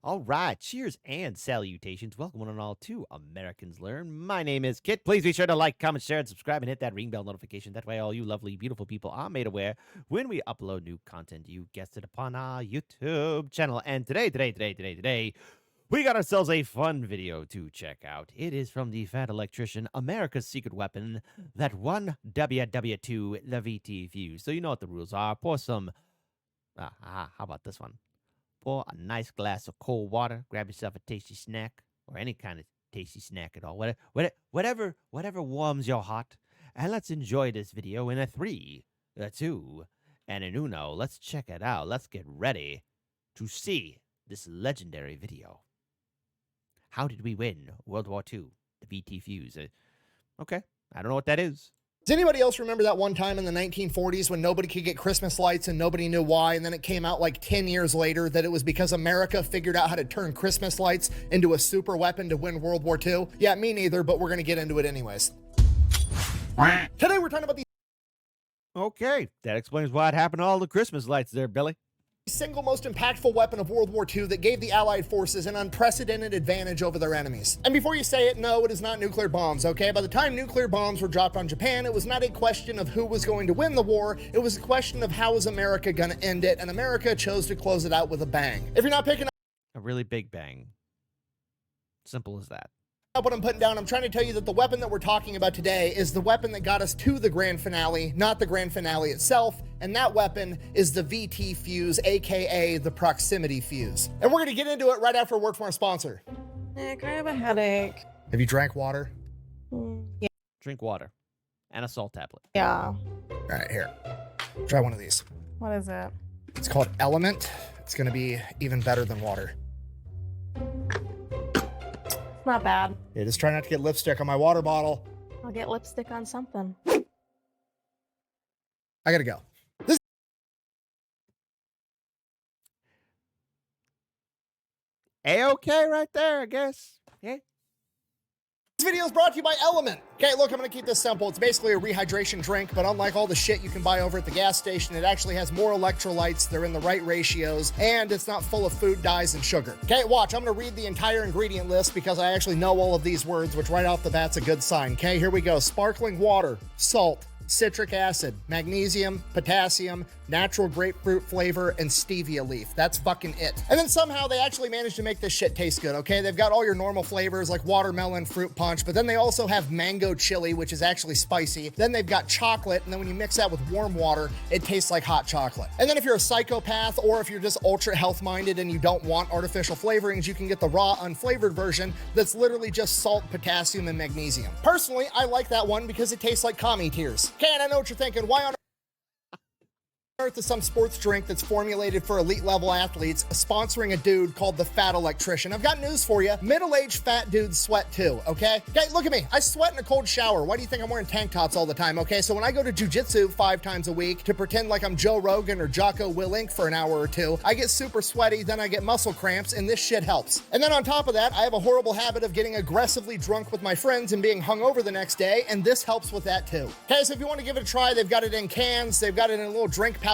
All right, cheers and salutations. Welcome one and all to Americans Learn. My name is Kit. Please be sure to like, comment, share, and subscribe, and hit that ring bell notification. That way all you lovely, beautiful people are made aware when we upload new content. You guessed it, upon our YouTube channel. And today, we got ourselves a fun video to check out. It is from the Fat Electrician, America's Secret Weapon, that one WW2, the VT Fuze. So you know what the rules are. Pour some, how about this one? Pour a nice glass of cold water, grab yourself a tasty snack, or any kind of tasty snack at all, whatever warms your heart, and let's enjoy this video in a 3, a 2, and an uno. Let's check it out. Let's get ready to see this legendary video. How did we win World War II? The VT Fuze. Okay, I don't know what that is. Does anybody else remember that one time in the 1940s when nobody could get Christmas lights and nobody knew why, and then it came out like 10 years later that it was because America figured out how to turn Christmas lights into a super weapon to win World War II? Yeah, me neither, but we're going to get into it anyways. Today we're talking about the Okay, that explains why it happened to all the Christmas lights there, Billy. single most impactful weapon of World War II that gave the Allied forces an unprecedented advantage over their enemies. And before you say it, no, it is not nuclear bombs, okay? By the time nuclear bombs were dropped on Japan, it was not a question of who was going to win the war, it was a question of how is America gonna end it, and America chose to close it out with a bang. If you're not picking A really big bang. Simple as that. up what I'm putting down, I'm trying to tell you that the weapon that we're talking about today is the weapon that got us to the grand finale, not the grand finale itself, and that weapon is the VT Fuze, aka the proximity fuse. And we're gonna get into it right after a word from our sponsor. Nick, I have a headache. Have you drank water? Yeah. Drink water and a salt tablet. Yeah. All right, here. Try one of these. What is it? It's called Element. It's gonna be even better than water. It's not bad. Yeah, just try not to get lipstick on my water bottle. I'll get lipstick on something. I gotta go. A-okay right there, I guess. Yeah. This video is brought to you by Element. Okay, look, I'm gonna keep this simple. It's basically a rehydration drink, but unlike all the shit you can buy over at the gas station, it actually has more electrolytes, they're in the right ratios, and it's not full of food dyes and sugar. Okay, watch, I'm gonna read the entire ingredient list because I actually know all of these words, which right off the bat's a good sign. Okay, here we go. Sparkling water, salt, citric acid, magnesium, potassium, natural grapefruit flavor, and stevia leaf. That's fucking it. And then somehow they actually managed to make this shit taste good, okay? They've got all your normal flavors like watermelon, fruit punch, but then they also have mango chili, which is actually spicy. Then they've got chocolate, and then when you mix that with warm water, it tastes like hot chocolate. And then if you're a psychopath or if you're just ultra health-minded and you don't want artificial flavorings, you can get the raw, unflavored version that's literally just salt, potassium, and magnesium. Personally, I like that one because it tastes like commie tears. Okay, and I know what you're thinking. Why on earth is some sports drink that's formulated for elite level athletes sponsoring a dude called the Fat Electrician? I've got news for you. Middle-aged fat dudes sweat too, okay? Okay, look at me. I sweat in a cold shower. Why do you think I'm wearing tank tops all the time, okay? So when I go to jujitsu 5 times a week to pretend like I'm Joe Rogan or Jocko Willink for an hour or two, I get super sweaty, then I get muscle cramps, and this shit helps. And then on top of that, I have a horrible habit of getting aggressively drunk with my friends and being hungover the next day, and this helps with that too. Okay, so if you want to give it a try, they've got it in cans, they've got it in little drink pouches.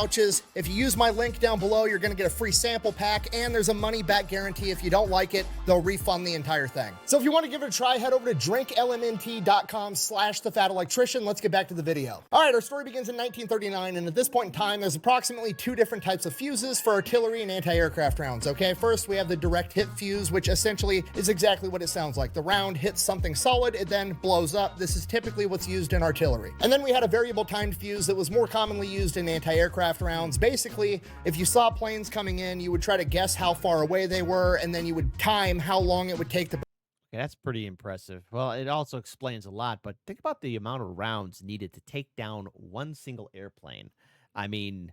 If you use my link down below, you're going to get a free sample pack, and there's a money-back guarantee. If you don't like it, they'll refund the entire thing. So if you want to give it a try, head over to drinklmnt.com/thefatElectrician. Let's get back to the video. All right, our story begins in 1939, and at this point in time, there's approximately 2 different types of fuses for artillery and anti-aircraft rounds, okay? First, we have the direct hit fuse, which essentially is exactly what it sounds like. The round hits something solid, it then blows up. This is typically what's used in artillery. And then we had a variable timed fuse that was more commonly used in anti-aircraft rounds. Basically, if you saw planes coming in, you would try to guess how far away they were, and then you would time how long it would take to... Okay, that's pretty impressive. Well, it also explains a lot, but think about the amount of rounds needed to take down one single airplane. I mean,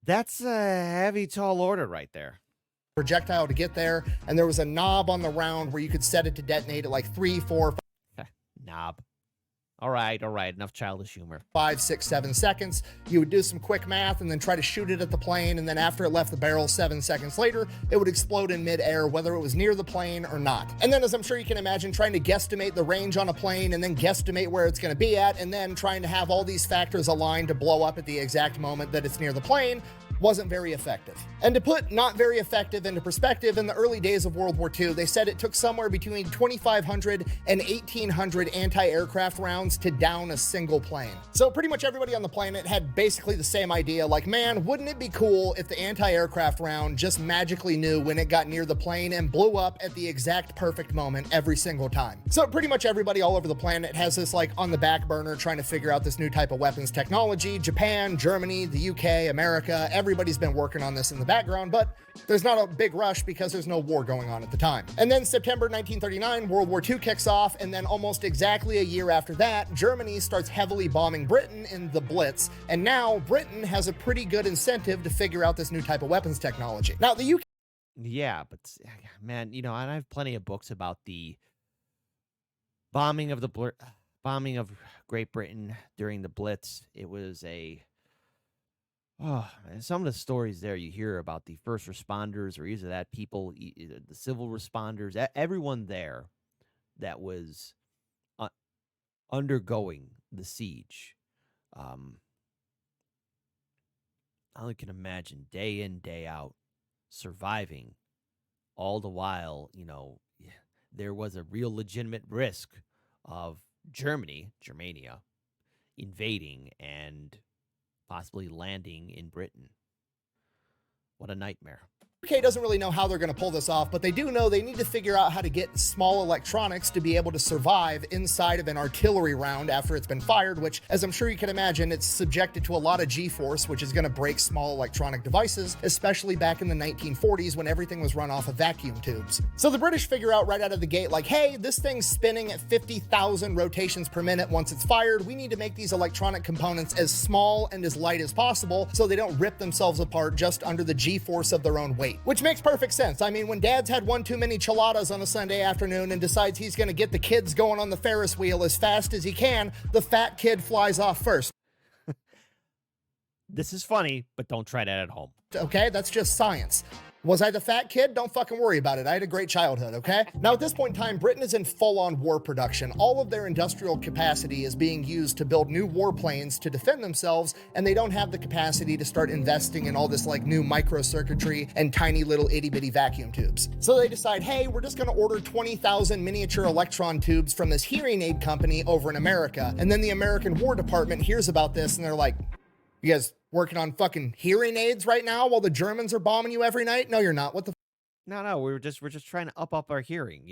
that's a heavy, tall order right there. projectile to get there, and there was a knob on the round where you could set it to detonate at like 3, 4, Knob. All right, enough childish humor. 5, 6, 7 seconds. You would do some quick math and then try to shoot it at the plane, and then after it left the barrel 7 seconds later, it would explode in midair, whether it was near the plane or not. And then, as I'm sure you can imagine, trying to guesstimate the range on a plane and then guesstimate where it's going to be at, and then trying to have all these factors aligned to blow up at the exact moment that it's near the plane, wasn't very effective. And to put not very effective into perspective, in the early days of World War II, they said it took somewhere between 2,500 and 1,800 anti-aircraft rounds to down a single plane. So pretty much everybody on the planet had basically the same idea, like, man, wouldn't it be cool if the anti-aircraft round just magically knew when it got near the plane and blew up at the exact perfect moment every single time. So pretty much everybody all over the planet has this like on the back burner trying to figure out this new type of weapons technology. Japan, Germany, the UK, America, everybody's been working on this in the background, but there's not a big rush because there's no war going on at the time. And then September 1939, World War II kicks off, and then almost exactly a year after that, Germany starts heavily bombing Britain in the Blitz, and now Britain has a pretty good incentive to figure out this new type of weapons technology. Now, the UK Yeah, but man, and I have plenty of books about the bombing of bombing of Great Britain during the Blitz. It was man, some of the stories there you hear about the first responders or either that people, the civil responders, everyone there that was undergoing the siege. I only can imagine day in, day out, surviving, all the while, there was a real legitimate risk of Germania, invading and possibly landing in Britain. What a nightmare. UK doesn't really know how they're going to pull this off, but they do know they need to figure out how to get small electronics to be able to survive inside of an artillery round after it's been fired, which, as I'm sure you can imagine, it's subjected to a lot of G-force, which is going to break small electronic devices, especially back in the 1940s when everything was run off of vacuum tubes. So the British figure out right out of the gate, like, hey, this thing's spinning at 50,000 rotations per minute once it's fired. We need to make these electronic components as small and as light as possible so they don't rip themselves apart just under the G-force of their own weight. Which makes perfect sense. I mean, when dad's had one too many chiladas on a Sunday afternoon and decides he's going to get the kids going on the Ferris wheel as fast as he can, the fat kid flies off first. This is funny, but don't try that at home. Okay, that's just science. Was I the fat kid? Don't fucking worry about it. I had a great childhood, okay? Now, at this point in time, Britain is in full-on war production. All of their industrial capacity is being used to build new warplanes to defend themselves, and they don't have the capacity to start investing in all this, like, new microcircuitry and tiny little itty-bitty vacuum tubes. So they decide, hey, we're just gonna order 20,000 miniature electron tubes from this hearing aid company over in America. And then the American War Department hears about this, and they're like, you guys working on fucking hearing aids right now while the Germans are bombing you every night? No, you're not. What the No, we're just trying to up our hearing,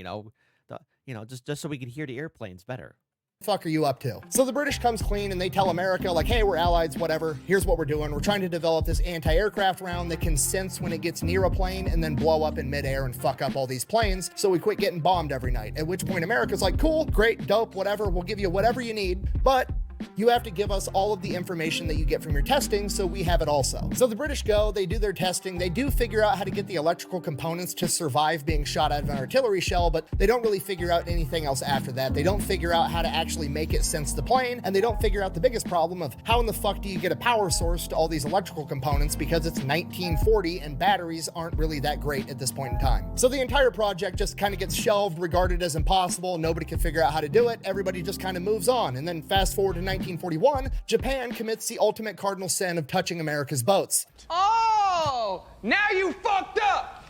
just so we can hear the airplanes better. fuck are you up to? So the British comes clean and they tell America, like, hey, we're allies, whatever. Here's what we're doing. We're trying to develop this anti-aircraft round that can sense when it gets near a plane and then blow up in midair and fuck up all these planes. So we quit getting bombed every night. At which point America's like, cool, great, dope, whatever. We'll give you whatever you need, but you have to give us all of the information that you get from your testing, so we have it also. So the British go, they do their testing, they do figure out how to get the electrical components to survive being shot out of an artillery shell, but they don't really figure out anything else after that. They don't figure out how to actually make it sense the plane, and they don't figure out the biggest problem of how in the fuck do you get a power source to all these electrical components, because it's 1940 and batteries aren't really that great at this point in time. So the entire project just kind of gets shelved, regarded as impossible, nobody can figure out how to do it, everybody just kind of moves on. And then fast forward to 1941, Japan commits the ultimate cardinal sin of touching America's boats. Oh, now you fucked up.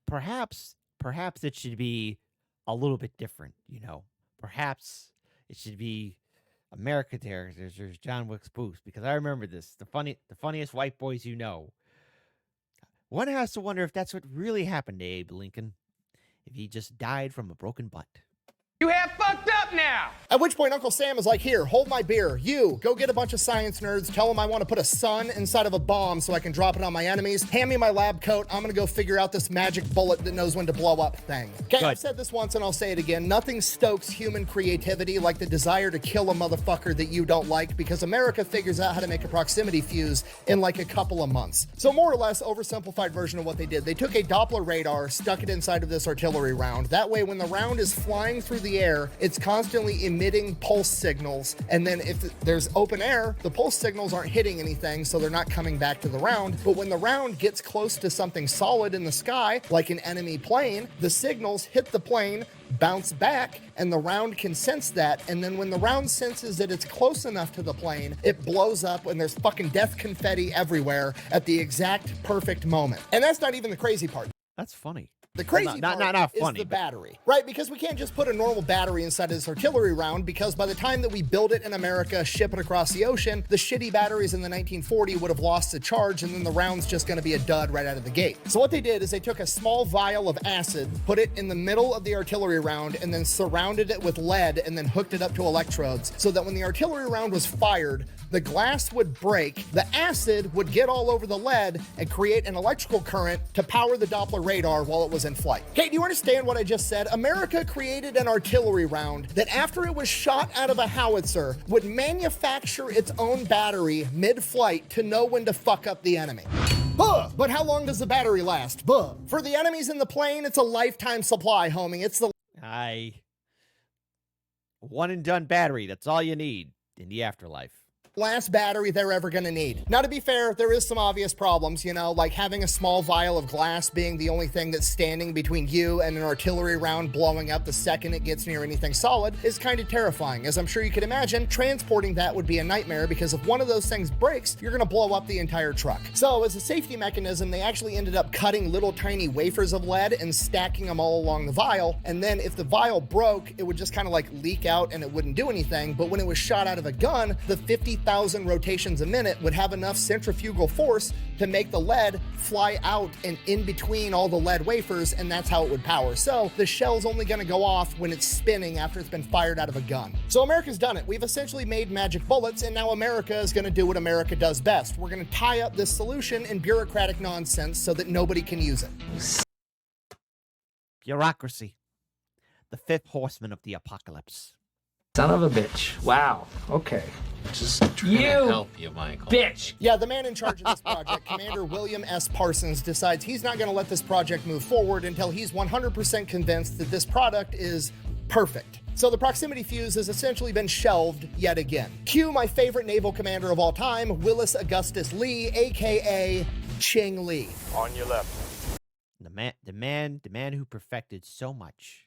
Perhaps it should be a little bit different, Perhaps it should be America there's John Wick's boost, because I remember this, the funniest white boys One has to wonder if that's what really happened to Abe Lincoln, if he just died from a broken butt. You have fucked up now. At which point Uncle Sam is like, here, hold my beer. You, go get a bunch of science nerds, tell them I want to put a sun inside of a bomb so I can drop it on my enemies. Hand me my lab coat. I'm going to go figure out this magic bullet that knows when to blow up thing. Okay, Good. I've said this once and I'll say it again. Nothing stokes human creativity like the desire to kill a motherfucker that you don't like, because America figures out how to make a proximity fuse in like a couple of months. So more or less, oversimplified version of what they did. They took a Doppler radar, stuck it inside of this artillery round. That way, when the round is flying through the air, it's constantly constantly emitting pulse signals. And then if there's open air, the pulse signals aren't hitting anything, so they're not coming back to the round. But when the round gets close to something solid in the sky, like an enemy plane, the signals hit the plane, bounce back, and the round can sense that. And then when the round senses that it's close enough to the plane, it blows up and there's fucking death confetti everywhere at the exact perfect moment. And that's not even the crazy part. That's funny. The crazy not part funny, is the but- battery, right? Because we can't just put a normal battery inside this artillery round, because by the time that we build it in America, ship it across the ocean, the shitty batteries in the 1940 would have lost the charge, and then the round's just going to be a dud right out of the gate. So what they did is they took a small vial of acid, put it in the middle of the artillery round, and then surrounded it with lead, and then hooked it up to electrodes, so that when the artillery round was fired, the glass would break, the acid would get all over the lead and create an electrical current to power the Doppler radar while it was in flight. Okay, do you understand what I just said? America created an artillery round that, after it was shot out of a howitzer, would manufacture its own battery mid-flight to know when to fuck up the enemy. But how long does the battery last? For the enemies in the plane, it's a lifetime supply, homie. It's the One and done battery. That's all you need in the afterlife. last battery they're ever going to need. Now, to be fair, there is some obvious problems, you know, like having a small vial of glass being the only thing that's standing between you and an artillery round blowing up the second it gets near anything solid is kind of terrifying. As I'm sure you could imagine, transporting that would be a nightmare, because if one of those things breaks, you're going to blow up the entire truck. So as a safety mechanism, they actually ended up cutting little tiny wafers of lead and stacking them all along the vial. And then if the vial broke, it would just kind of like leak out and it wouldn't do anything. But when it was shot out of a gun, the 50,000 rotations a minute would have enough centrifugal force to make the lead fly out and in between all the lead wafers, and that's how it would power. So the shell's only going to go off when it's spinning after it's been fired out of a gun. So America's done it. We've essentially made magic bullets, and now America is going to do what America does best. We're going to tie up this solution in bureaucratic nonsense so that nobody can use it. Bureaucracy. The fifth horseman of the apocalypse. Son of a bitch. Wow. Okay. Just trying to help you, Michael. Bitch. Yeah, the man in charge of this project, Commander William S. Parsons, decides he's not going to let this project move forward until he's 100% convinced that this product is perfect. So the proximity fuse has essentially been shelved yet again. Cue my favorite naval commander of all time, Willis Augustus Lee, aka Ching Lee. On your left. The man who perfected so much.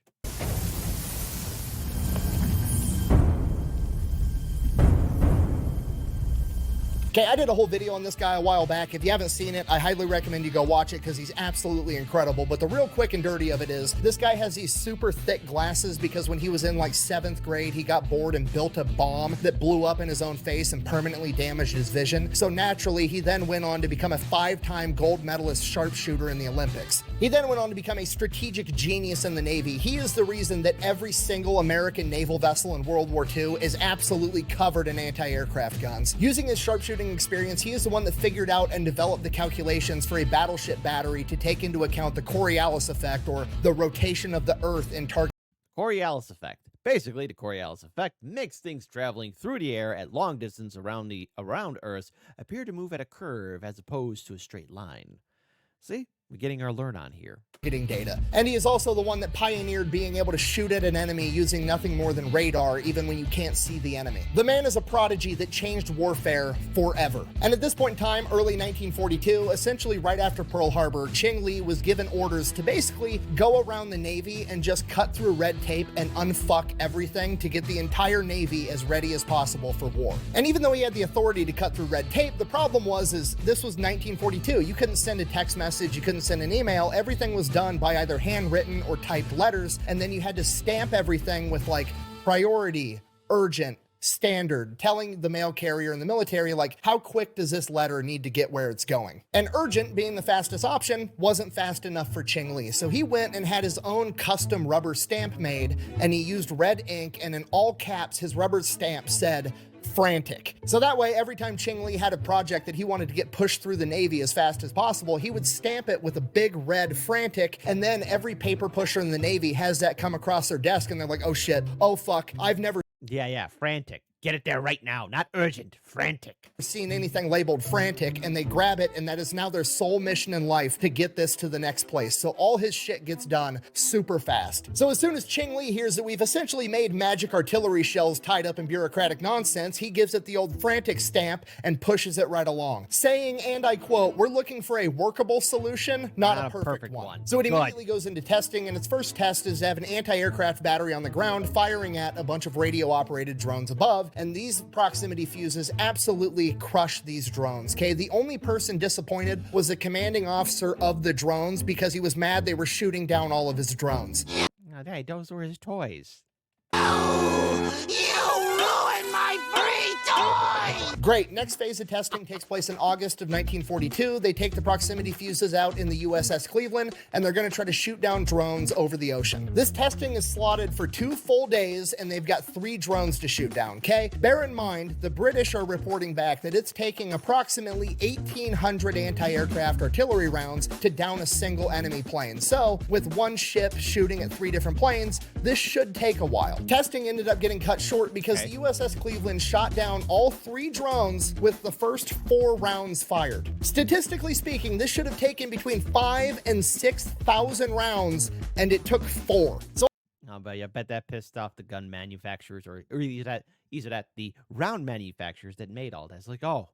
Okay, I did a whole video on this guy a while back. If you haven't seen it, I highly recommend you go watch it because he's absolutely incredible. But the real quick and dirty of it is, this guy has these super thick glasses because when he was in like 7th grade, he got bored and built a bomb that blew up in his own face and permanently damaged his vision. So naturally, he then went on to become a 5-time gold medalist sharpshooter in the Olympics. He then went on to become a strategic genius in the Navy. He is the reason that every single American naval vessel in World War II is absolutely covered in anti-aircraft guns. Using his sharpshooting experience, he is the one that figured out and developed the calculations for a battleship battery to take into account the Coriolis effect, or the rotation of the Earth in target. Coriolis effect. Basically, the Coriolis effect makes things traveling through the air at long distance around Earth appear to move at a curve as opposed to a straight line. See? We're getting our learn on here. Data. And he is also the one that pioneered being able to shoot at an enemy using nothing more than radar, even when you can't see the enemy. The man is a prodigy that changed warfare forever. And at this point in time, early 1942, essentially right after Pearl Harbor, Ching Lee was given orders to basically go around the Navy and just cut through red tape and unfuck everything to get the entire Navy as ready as possible for war. And even though he had the authority to cut through red tape, the problem was this was 1942. You couldn't send a text message, you couldn't send an email. Everything was done by either handwritten or typed letters, and then you had to stamp everything with like priority, urgent, standard, telling the mail carrier in the military like how quick does this letter need to get where it's going. And urgent, being the fastest option, wasn't fast enough for Ching Lee, so he went and had his own custom rubber stamp made, and he used red ink, and in all caps his rubber stamp said frantic. So that way, every time Ching Lee had a project that he wanted to get pushed through the Navy as fast as possible, he would stamp it with a big red frantic, and then every paper pusher in the Navy has that come across their desk, and they're like, oh shit, oh fuck, I've never Yeah, frantic. Get it there right now. Not urgent. Frantic. Seen anything labeled frantic, and they grab it, and that is now their sole mission in life to get this to the next place. So all his shit gets done super fast. So as soon as Ching Li hears that we've essentially made magic artillery shells tied up in bureaucratic nonsense, he gives it the old frantic stamp and pushes it right along, saying, and I quote, "We're looking for a workable solution, not a perfect one." So it Good. immediately goes into testing, and its first test is to have an anti-aircraft battery on the ground firing at a bunch of radio-operated drones above, and these proximity fuses absolutely crush these drones, okay? The only person disappointed was the commanding officer of the drones because he was mad they were shooting down all of his drones. Oh, hey, those were his toys. Great. Next phase of testing takes place in August of 1942. They take the proximity fuses out in the USS Cleveland, and they're going to try to shoot down drones over the ocean. This testing is slotted for 2 full days, and they've got 3 drones to shoot down, okay? Bear in mind, the British are reporting back that it's taking approximately 1,800 anti-aircraft artillery rounds to down a single enemy plane. So, with one ship shooting at 3 different planes, this should take a while. Testing ended up getting cut short because the USS Cleveland shot down all 3 drones with the first 4 rounds fired. Statistically speaking, this should have taken between 5,000 and 6,000 rounds, and it took 4. So Oh, but I bet that pissed off the gun manufacturers, or either that the round manufacturers that made all that. It's like, oh,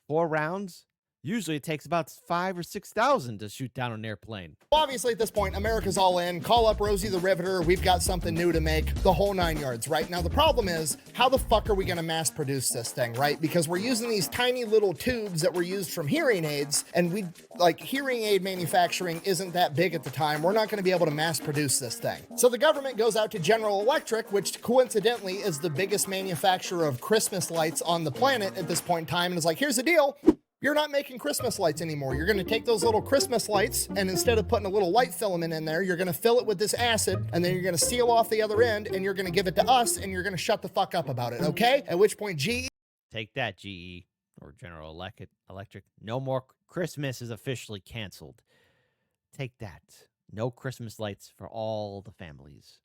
4 rounds? Usually it takes about 5,000 or 6,000 to shoot down an airplane. obviously at this point, America's all in. Call up Rosie the Riveter. We've got something new to make, the whole 9 yards, right? Now, the problem is, how the fuck are we going to mass produce this thing, right? Because we're using these tiny little tubes that were used from hearing aids, and hearing aid manufacturing isn't that big at the time. We're not going to be able to mass produce this thing. So the government goes out to General Electric, which coincidentally is the biggest manufacturer of Christmas lights on the planet at this point in time, and is like, here's the deal. You're not making Christmas lights anymore. You're going to take those little Christmas lights, and instead of putting a little light filament in there, you're going to fill it with this acid, and then you're going to seal off the other end, and you're going to give it to us, and you're going to shut the fuck up about it, okay? At which point, GE... Take that, GE, or General Electric. No more Christmas is officially canceled. Take that. No Christmas lights for all the families.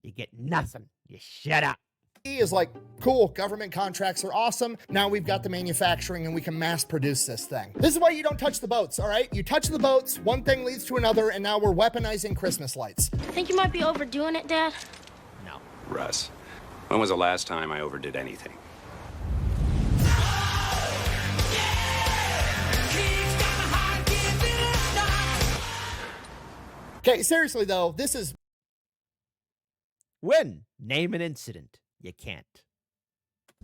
You get nothing. You shut up. is like, cool, government contracts are awesome. Now we've got the manufacturing and we can mass produce this thing. This is why you don't touch the boats, all right? You touch the boats, one thing leads to another, and now we're weaponizing Christmas lights. I think you might be overdoing it, Dad. No. Russ, when was the last time I overdid anything? Okay, seriously though, this is... When? Name an incident. You can't.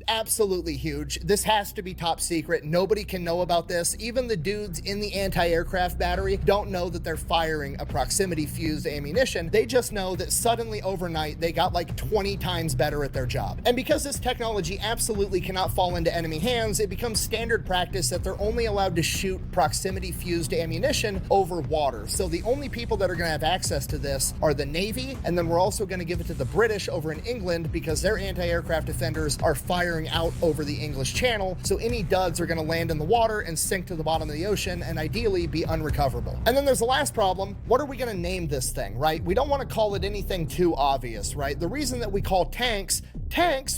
absolutely huge. This has to be top secret. Nobody can know about this. Even the dudes in the anti-aircraft battery don't know that they're firing a proximity fused ammunition. They just know that suddenly overnight they got like 20 times better at their job. And because this technology absolutely cannot fall into enemy hands, it becomes standard practice that they're only allowed to shoot proximity fused ammunition over water. So the only people that are going to have access to this are the Navy, and then we're also going to give it to the British over in England because their anti-aircraft defenders are firing out over the English Channel, so any duds are going to land in the water and sink to the bottom of the ocean and ideally be unrecoverable. And then there's the last problem. What are we going to name this thing, right? We don't want to call it anything too obvious, right? The reason that we call tanks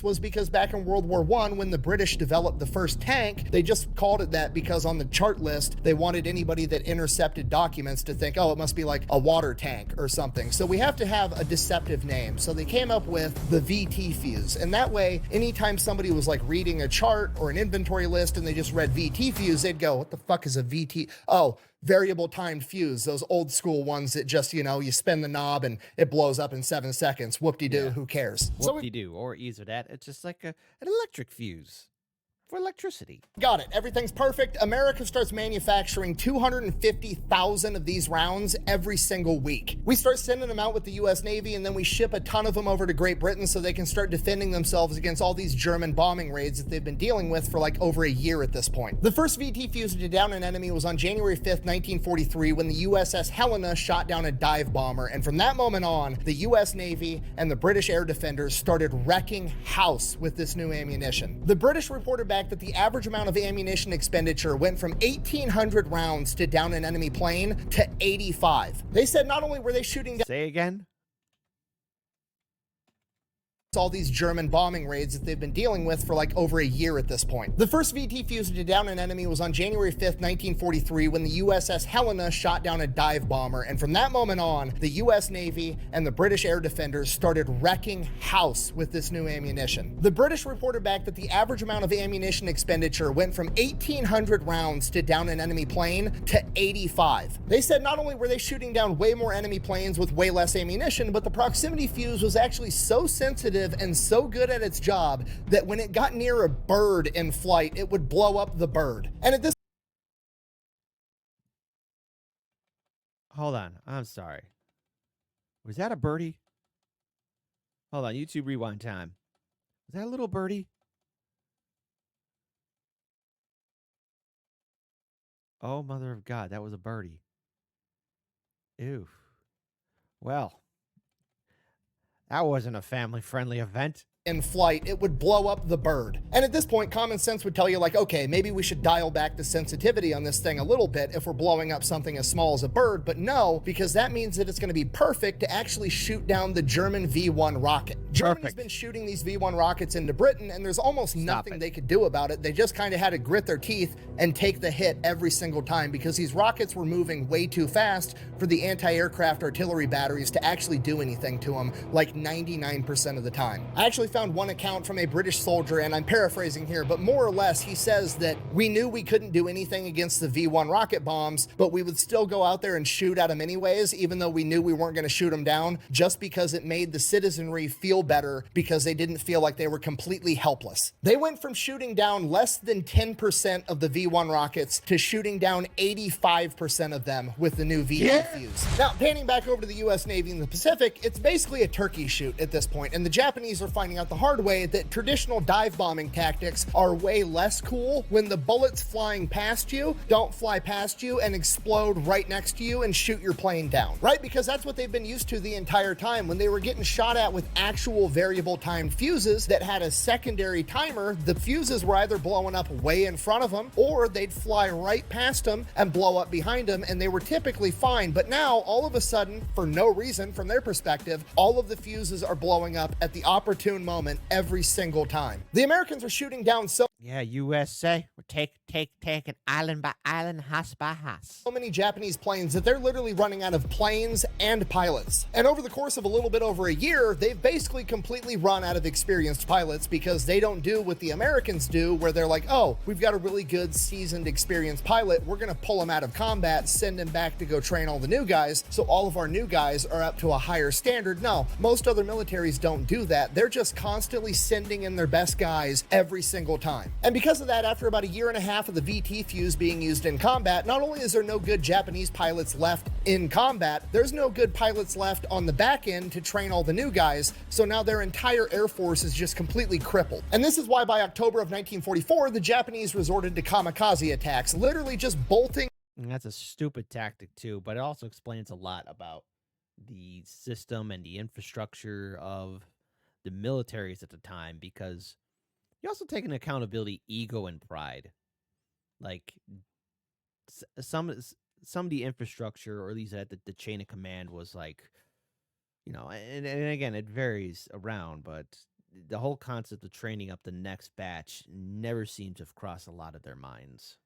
was because back in World War I, when the British developed the first tank, they just called it that because on the chart list, they wanted anybody that intercepted documents to think, oh, it must be like a water tank or something. So we have to have a deceptive name. So they came up with the VT fuse. And that way, anytime somebody was like reading a chart or an inventory list and they just read VT fuse, they'd go, what the fuck is a VT? Oh, variable timed fuse, those old school ones that just, you know, you spin the knob and it blows up in 7 seconds. Whoop-de-doo, who cares? Whoop-de-doo, or either that, it's just like an electric fuse for electricity. Got it. Everything's perfect. America starts manufacturing 250,000 of these rounds every single week. We start sending them out with the US Navy, and then we ship a ton of them over to Great Britain so they can start defending themselves against all these German bombing raids that they've been dealing with for like over a year at this point. The first VT fuse to down an enemy was on January 5th, 1943, when the USS Helena shot down a dive bomber, and from that moment on, the US Navy and the British air defenders started wrecking house with this new ammunition. The British reported back that the average amount of ammunition expenditure went from 1,800 rounds to down an enemy plane to 85. They said not only were they shooting down... Say again? all these German bombing raids that they've been dealing with for like over a year at this point. The first VT fuse to down an enemy was on January 5th, 1943, when the USS Helena shot down a dive bomber, and from that moment on, the US Navy and the British air defenders started wrecking house with this new ammunition. The British reported back that the average amount of ammunition expenditure went from 1,800 rounds to down an enemy plane to 85. They said not only were they shooting down way more enemy planes with way less ammunition, but the proximity fuse was actually so sensitive and so good at its job that when it got near a bird in flight, it would blow up the bird. And at this Hold on. I'm sorry. Was that a birdie? Hold on. YouTube rewind time. Was that a little birdie? Oh, mother of God. That was a birdie. Ew. Well, that wasn't a family-friendly event. in flight, it would blow up the bird. And at this point, common sense would tell you like, okay, maybe we should dial back the sensitivity on this thing a little bit if we're blowing up something as small as a bird, but no, because that means that it's going to be perfect to actually shoot down the German V1 rocket. Germany's been shooting these V1 rockets into Britain, and there's almost nothing they could do about it. They just kind of had to grit their teeth and take the hit every single time because these rockets were moving way too fast for the anti-aircraft artillery batteries to actually do anything to them, like 99% of the time. I actually found one account from a British soldier, and I'm paraphrasing here, but more or less he says that we knew we couldn't do anything against the V1 rocket bombs, but we would still go out there and shoot at them anyways, even though we knew we weren't going to shoot them down, just because it made the citizenry feel better because they didn't feel like they were completely helpless. They went from shooting down less than 10% of the V1 rockets to shooting down 85% of them with the new VT fuse. Now, panning back over to the US Navy in the Pacific, it's basically a turkey shoot at this point, and the Japanese are finding out the hard way that traditional dive bombing tactics are way less cool when the bullets flying past you don't fly past you and explode right next to you and shoot your plane down, right? Because that's what they've been used to the entire time. When they were getting shot at with actual variable timed fuses that had a secondary timer, the fuses were either blowing up way in front of them or they'd fly right past them and blow up behind them, and they were typically fine. But now, all of a sudden, for no reason from their perspective, all of the fuses are blowing up at the opportune moment every single time. The Americans are shooting down so USA, we're taking island by island, house by house. many Japanese planes that they're literally running out of planes and pilots. And over the course of a little bit over a year, they've basically completely run out of experienced pilots because they don't do what the Americans do, where they're like, oh, we've got a really good, seasoned, experienced pilot. We're going to pull him out of combat, send him back to go train all the new guys, so all of our new guys are up to a higher standard. No, most other militaries don't do that. They're just constantly sending in their best guys every single time. And because of that, after about a year and a half of the VT fuse being used in combat, not only is there no good Japanese pilots left in combat, there's no good pilots left on the back end to train all the new guys, so now their entire air force is just completely crippled. And this is why by October of 1944, the Japanese resorted to kamikaze attacks, literally just bolting. And that's a stupid tactic too, but it also explains a lot about the system and the infrastructure of the militaries at the time, because you also take into accountability, ego, and pride. Like some of the infrastructure, or at least at the chain of command, was like, you know, and again, it varies around, but the whole concept of training up the next batch never seems to have crossed a lot of their minds.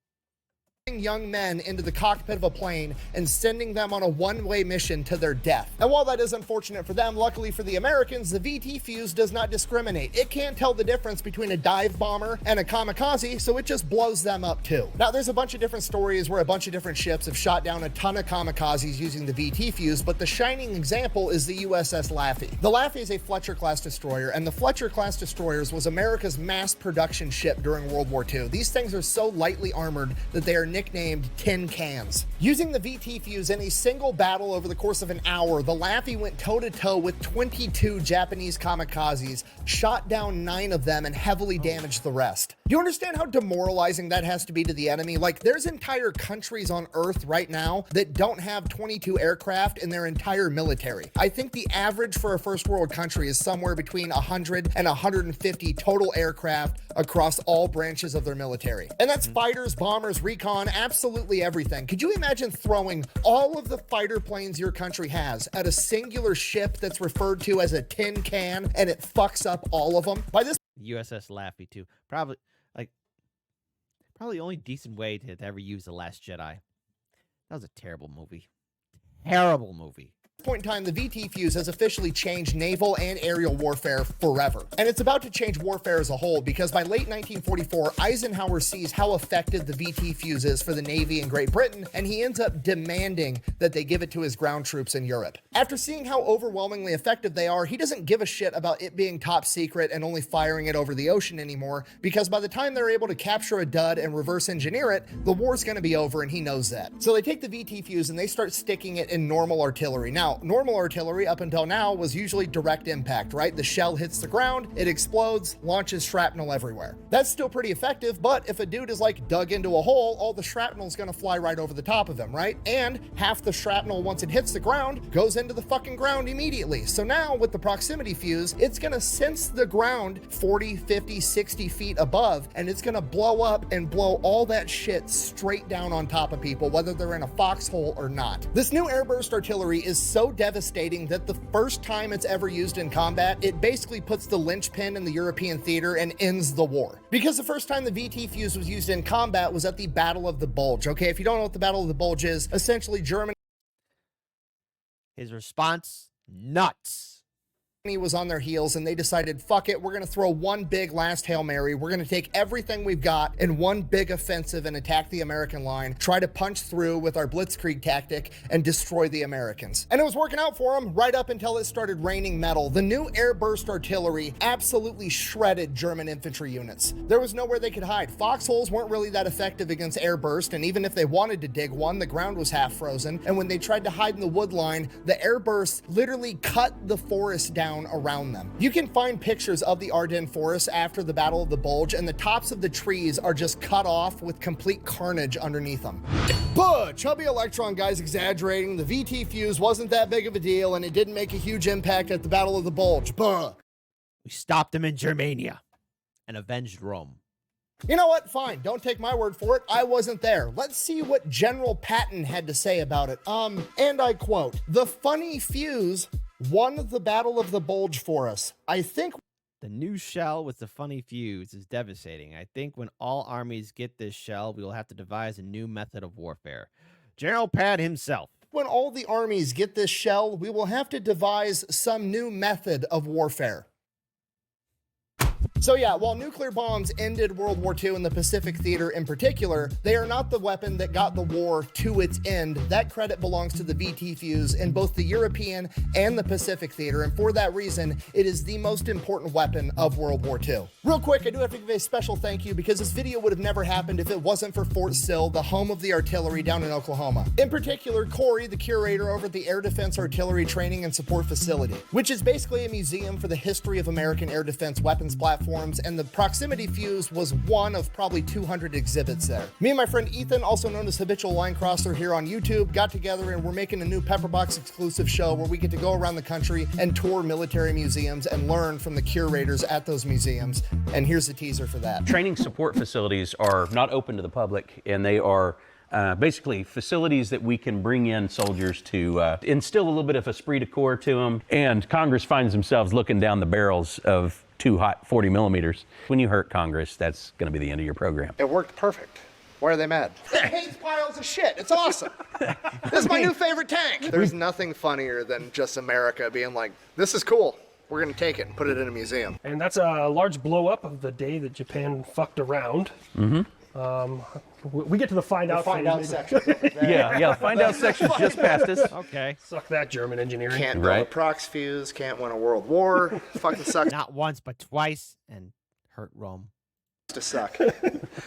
Young men into the cockpit of a plane and sending them on a one-way mission to their death. And while that is unfortunate for them, luckily for the Americans, the VT fuse does not discriminate. It can't tell the difference between a dive bomber and a kamikaze, so it just blows them up too. Now, there's a bunch of different stories where a bunch of different ships have shot down a ton of kamikazes using the VT fuse, but the shining example is the USS Laffey. The Laffey is a Fletcher-class destroyer, and the Fletcher-class destroyers was America's mass production ship during World War II. These things are so lightly armored that they are nicknamed tin cans. Using the VT fuse in a single battle over the course of an hour, the Laffey went toe-to-toe with 22 Japanese kamikazes, shot down 9 of them, and heavily damaged the rest. Do you understand how demoralizing that has to be to the enemy? Like, there's entire countries on Earth right now that don't have 22 aircraft in their entire military. I think the average for a first world country is somewhere between 100 and 150 total aircraft across all branches of their military. And that's fighters, bombers, recon, on absolutely everything. Could you imagine throwing all of the fighter planes your country has at a singular ship that's referred to as a tin can and it fucks up all of them? By this USS Laffy too. Probably the only decent way to ever use The Last Jedi. That was a terrible movie. Terrible movie. point in time, the VT Fuze has officially changed naval and aerial warfare forever. And it's about to change warfare as a whole, because by late 1944, Eisenhower sees how effective the VT Fuze is for the Navy in Great Britain, and he ends up demanding that they give it to his ground troops in Europe. After seeing how overwhelmingly effective they are, he doesn't give a shit about it being top secret and only firing it over the ocean anymore, because by the time they're able to capture a dud and reverse engineer it, the war's gonna be over, and he knows that. So they take the VT Fuze and they start sticking it in normal artillery. Now, normal artillery up until now was usually direct impact, right? The shell hits the ground, it explodes, launches shrapnel everywhere. That's still pretty effective, but if a dude is like dug into a hole, all the shrapnel is gonna fly right over the top of him, right? And half the shrapnel, once it hits the ground, goes into the fucking ground immediately. So now with the proximity fuse, it's gonna sense the ground 40, 50, 60 feet above, and it's gonna blow up and blow all that shit straight down on top of people, whether they're in a foxhole or not. This new airburst artillery is so devastating that the first time it's ever used in combat, it basically puts the linchpin in the European theater and ends the war. Because the first time the VT Fuze was used in combat was at the Battle of the Bulge. Okay, if you don't know what the Battle of the Bulge is, essentially Germany His response, nuts. was on their heels and they decided, fuck it, we're gonna throw one big last Hail Mary. We're gonna take everything we've got in one big offensive and attack the American line, try to punch through with our blitzkrieg tactic and destroy the Americans. And it was working out for them right up until it started raining metal. The new airburst artillery absolutely shredded German infantry units. There was nowhere they could hide. Foxholes weren't really that effective against airburst, and even if they wanted to dig one, the ground was half frozen. And when they tried to hide in the wood line, the airburst literally cut the forest down around them. You can find pictures of the Ardennes forest after the Battle of the Bulge, and the tops of the trees are just cut off with complete carnage underneath them. But Chubby Electron guy's exaggerating. The VT Fuze wasn't that big of a deal, and it didn't make a huge impact at the Battle of the Bulge. Buh. We stopped him in Germania and avenged Rome. You know what? Fine. Don't take my word for it. I wasn't there. Let's see what General Patton had to say about it. And I quote, "The funny fuse won the Battle of the Bulge for us. I think The new shell with the funny fuse is devastating. I think when all armies get this shell, we will have to devise a new method of warfare." General Pat himself. when all the armies get this shell, we will have to devise some new method of warfare. So yeah, while nuclear bombs ended World War II in the Pacific theater in particular, they are not the weapon that got the war to its end. That credit belongs to the VT Fuze in both the European and the Pacific theater, and for that reason, it is the most important weapon of World War II. Real quick, I do have to give a special thank you because this video would have never happened if it wasn't for Fort Sill, the home of the artillery down in Oklahoma. In particular, Corey, the curator over at the Air Defense Artillery Training and Support Facility, which is basically a museum for the history of American air defense weapons platforms, and the proximity fuse was one of probably 200 exhibits there. Me and my friend Ethan, also known as Habitual Line Crosser here on YouTube, got together and we're making a new Pepperbox exclusive show where we get to go around the country and tour military museums and learn from the curators at those museums. And here's the teaser for that. Training support facilities are not open to the public, and they are basically facilities that we can bring in soldiers to instill a little bit of esprit de corps to them. And Congress finds themselves looking down the barrels of two hot 40 millimeters. When you hurt Congress, that's going to be the end of your program. It worked perfect. Why are they mad? It hates piles of shit. It's awesome. This is my new favorite tank. There's nothing funnier than just America being like, this is cool. We're going to take it and put it in a museum. And that's a large blow up of the day that Japan fucked around. Mm-hmm. We get to the find out section. Yeah, find out section's just past us. Okay. Suck that, German engineering. Can't build a prox fuse, can't win a world war. Fucking sucks Not once, but twice, and hurt Rome. to suck.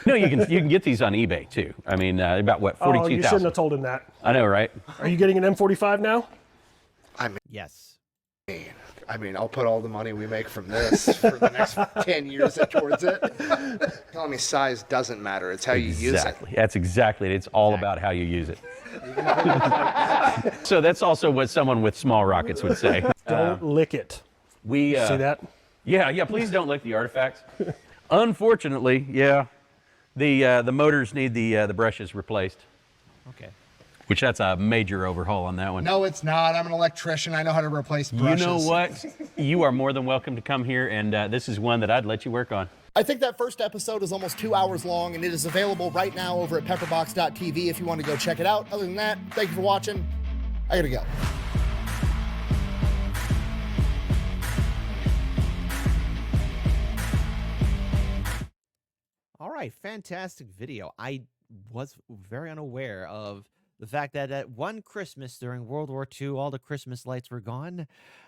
No, you can get these on eBay too. I mean, about what, 42,000? Oh, you shouldn't have told him that. I know, right? Are you getting an M45 now? Yes. I mean, I'll put all the money we make from this for the next 10 years towards it. Telling me size doesn't matter. It's how you use it. Exactly. That's exactly it. It's all about how you use it. So that's also what someone with small rockets would say. Don't lick it. We See that? Yeah. Please don't lick the artifacts. Unfortunately, yeah, The motors need the brushes replaced, Okay. which that's a major overhaul on that one. No, it's not. I'm an electrician. I know how to replace You brushes. know what? You are more than welcome to come here, and this is one that I'd let you work on. I think that first episode is almost 2 hours long, and it is available right now over at pepperbox.tv if you want to go check it out. Other than that, thank you for watching. I gotta go. All right, fantastic video. I was very unaware of the fact that at one Christmas during World War II, all the Christmas lights were gone.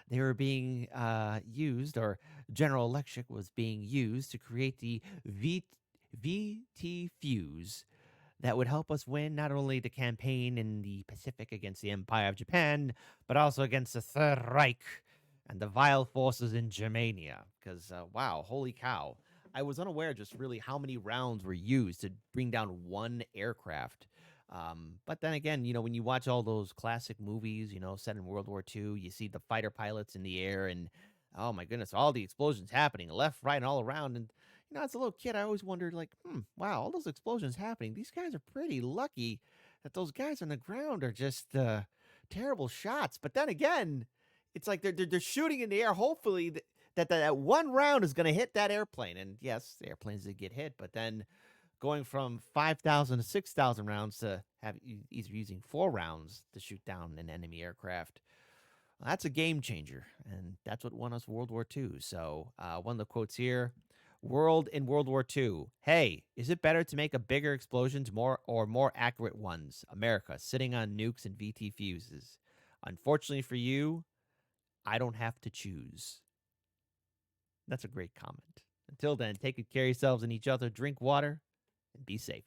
They were being used, or General Electric was being used to create the VT Fuse that would help us win not only the campaign in the Pacific against the Empire of Japan, but also against the Third Reich and the vile forces in Germania. Because, wow, holy cow. I was unaware just really how many rounds were used to bring down one aircraft. But then again, when you watch all those classic movies, set in World War II, you see the fighter pilots in the air and, oh my goodness, all the explosions happening left, right, and all around. And, as a little kid, I always wondered, like, wow, all those explosions happening. These guys are pretty lucky that those guys on the ground are just terrible shots. But then again, it's like they're shooting in the air, hopefully that one round is going to hit that airplane. And yes, the airplanes did get hit, but then going from 5,000 to 6,000 rounds to have either using 4 rounds to shoot down an enemy aircraft. Well, that's a game changer, and that's what won us World War II. So one of the quotes here, in World War II, hey, is it better to make a bigger explosions or more accurate ones? America, sitting on nukes and VT fuses. Unfortunately for you, I don't have to choose. That's a great comment. Until then, take good care of yourselves and each other, drink water, and be safe.